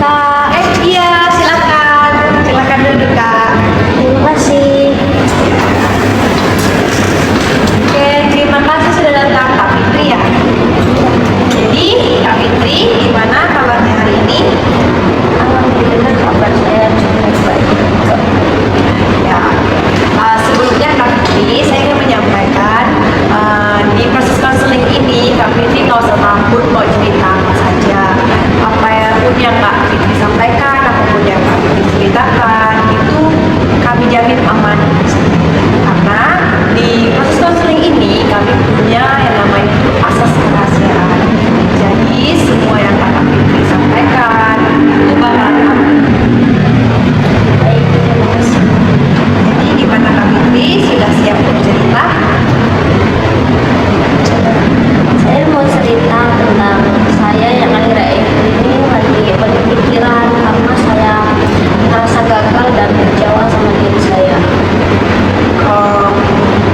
Kak. Iya, silakan. Silakan duduk, Kak. Terima kasih. Oke, terima kasih sudah datang Kak Fitri ya. Jadi, Kak Fitri, gimana kabarnya hari ini? Alhamdulillah kabar saya cukup baik. Ya, sebelumnya Kak Fitri, saya ingin menyampaikan di proses konseling ini Kak Fitri nggak usah takut kok cerita apa saja. Apa yang Kak Fitri sampaikan, apapun yang Kak Fitri ceritakan, itu kami jamin aman. Karena di proses konseling ini kami punya yang namanya itu asas kerahasiaan. Jadi semua yang Kak Fitri sampaikan itu bakal aman. Baik, terima kasih. Jadi gimana Kak Fitri, sudah siap bercerita? Saya mau cerita tentang saya yang akhir-akhir ini lagi banyak pikiran karena saya merasa gagal dan kecewa sama diri saya.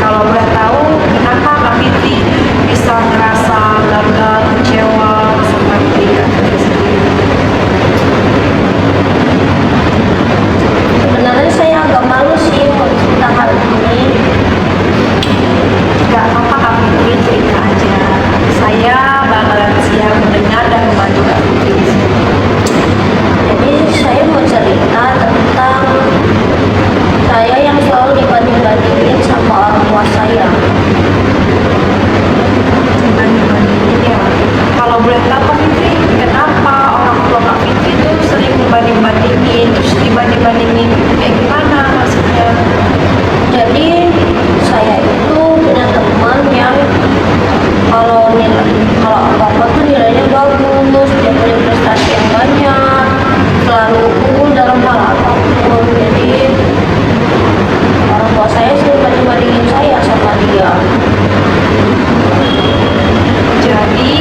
Kalau boleh tahu, kenapa Kak Fitri bisa ngerasa gagal, kecewa sama diri Kak Fitri sendiri? Sebenarnya saya agak malu sih mau cerita hal ini. Gak apa-apa Kak Fitri, cerita aja. Saya bakalan siap mendengar dan membantu Kak Fitri di sini. Jadi saya mau cerita tentang saya yang selalu dibanding-bandingin sama orang tua saya. Dibanding-bandingin ya. Kalau boleh tahu Kak Fitri, kenapa orang tua Kak Fitri itu sering membanding-bandingin, terus dibanding-bandingin kayak gimana maksudnya? Jadi saya itu punya teman yang kalau apa-apa tuh nilainya bagus, dia punya prestasi yang banyak, selalu unggul dalam hal apapun. Jadi orang tua saya sering banding-bandingin saya sama dia. Jadi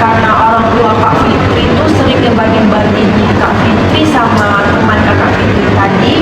karena orang tua Kak Fitri itu sering ngebanding-bandingin Kak Fitri sama teman Kak Fitri tadi,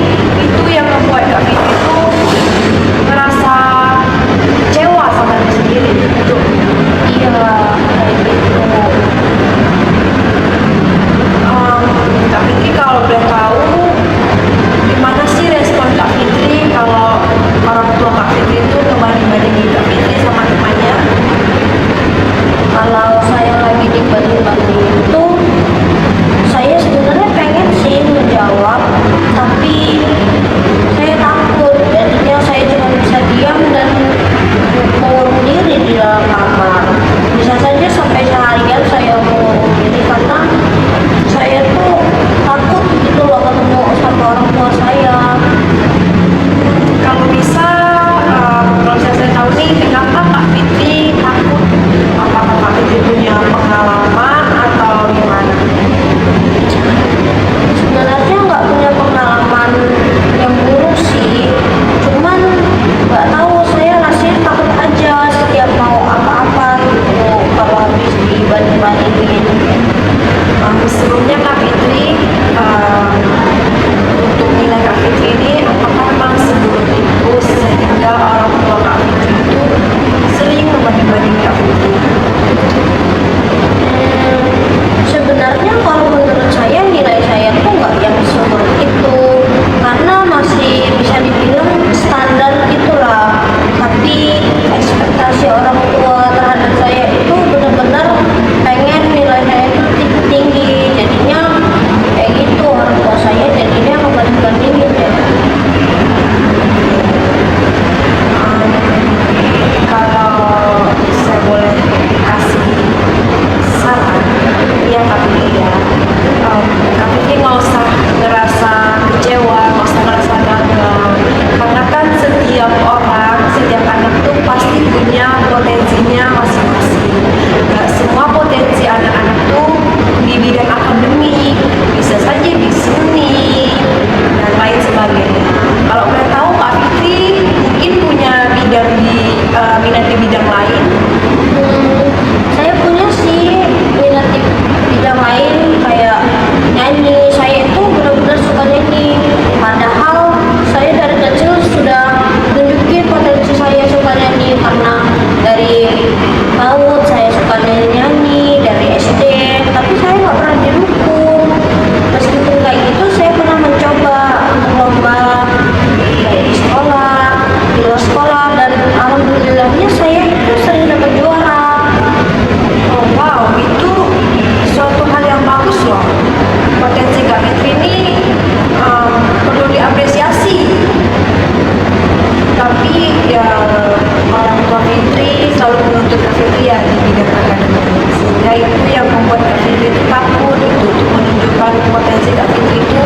potensi Kak Fitri itu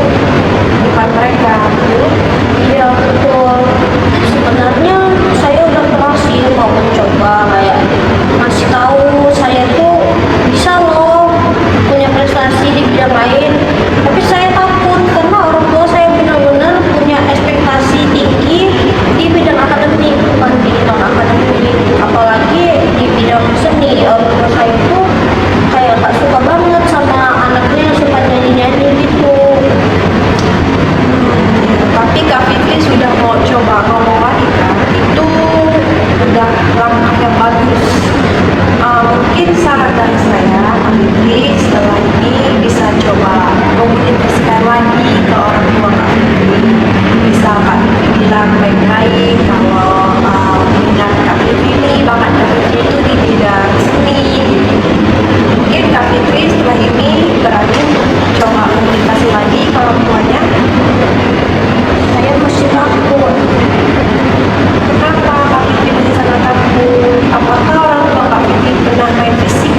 di depan mereka gitu. Iya betul. Sebenarnya saya udah pernah sih mau mencoba kayak ngasih tahu saya tuh bisa loh punya prestasi di bidang lain. Tapi saya takut karena orang tua saya benar-benar punya ekspektasi tinggi di bidang akademik, bukan di bidang akademik. Apalagi di bidang seni, orang tua saya tuh kayak gak suka banget sama anaknya yang suka nyanyi-nyanyi gitu. Tapi Kak Fitri sudah mau coba ngomong lagi kan, itu udah langkah yang bagus. Mungkin saran dari saya, Kak Fitri setelah ini bisa coba komunikasikan lagi ke orang tua Kak Fitri. Bisa Kak Fitri bilang baik-baik kalau minat Kak Fitri ini, bakat Kak Fitri itu di bidang seni gitu. Mungkin Kak Fitri setelah ini berani coba komunikasi lagi ke orang tuanya. Saya masih takut. Kenapa Kak Fitri masih sangat takut? Apakah orang tua Kak Fitri pernah main fisik?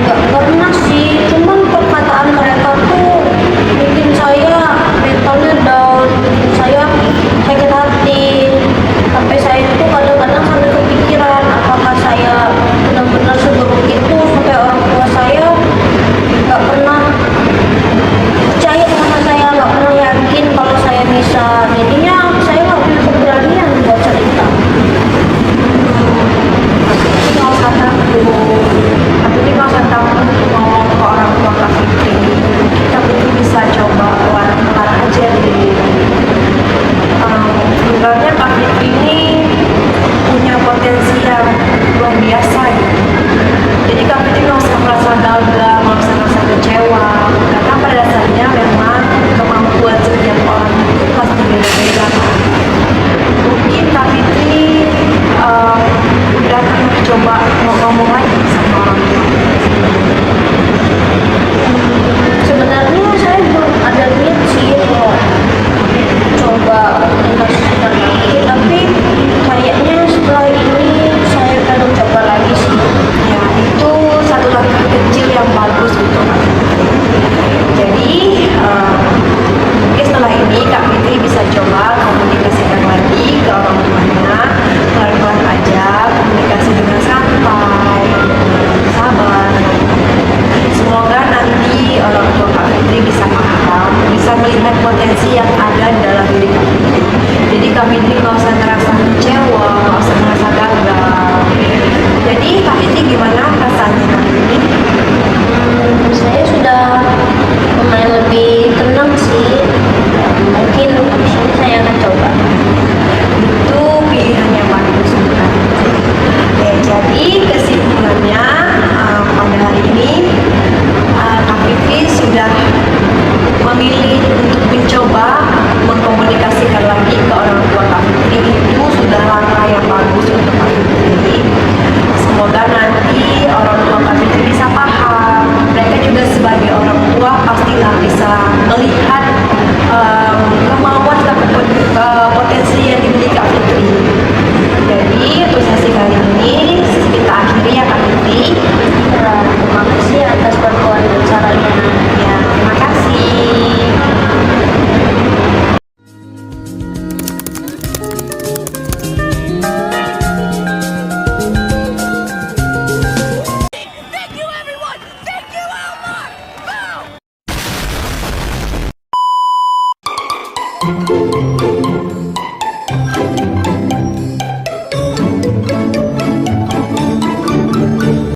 Nggak pernah sih, cuman perkataan mereka tuh bikin saya mentalnya down, bikin saya sakit hati. Sampai saya tuh kadang-kadang sampai kepikiran apakah saya benar-benar seburuk itu sampai orang tua saya nggak pernah percaya sama saya, nggak pernah yakin kalau saya bisa. Jadinya saya nggak punya keberanian buat cerita. Tapi nggak usah takut. Tapi nggak usah takut untuk ngomong ke orang tua Kak Fitri. Kita Fitri bisa coba pelan-pelan aja deh. Sebenarnya Kak Fitri ini punya potensi yang luar biasa gitu. Jadi Kak Fitri nggak usah merasa gagal, nggak usah merasa kecewa. Karena pada dasarnya memang kemampuan setiap orang itu pasti beda-beda. Mungkin Kak Fitri udah pernah coba ngomong lagi sama orang tua. Sebenarnya saya belum ada niat sih mau coba komunikasikan lagi, tapi kayaknya setelah ini saya akan coba lagi sih. Ya, itu satu langkah kecil yang bagus untuk Kak Fitri. Jadi, mungkin setelah ini Kak Fitri bisa coba komunikasikan lagi ke orang tuanya. Pelan-pelan aja, komunikasi dengan santai, sabar. Semoga nanti orang tua Kak Fitri bisa paham, bisa melihat potensi yang ada di dalam diri Kak Fitri. Jadi Kak Fitri nggak usah ngerasa kecewa, nggak usah ngerasa gagal. Jadi Kak Fitri gimana perasaannya hari ini? Saya sudah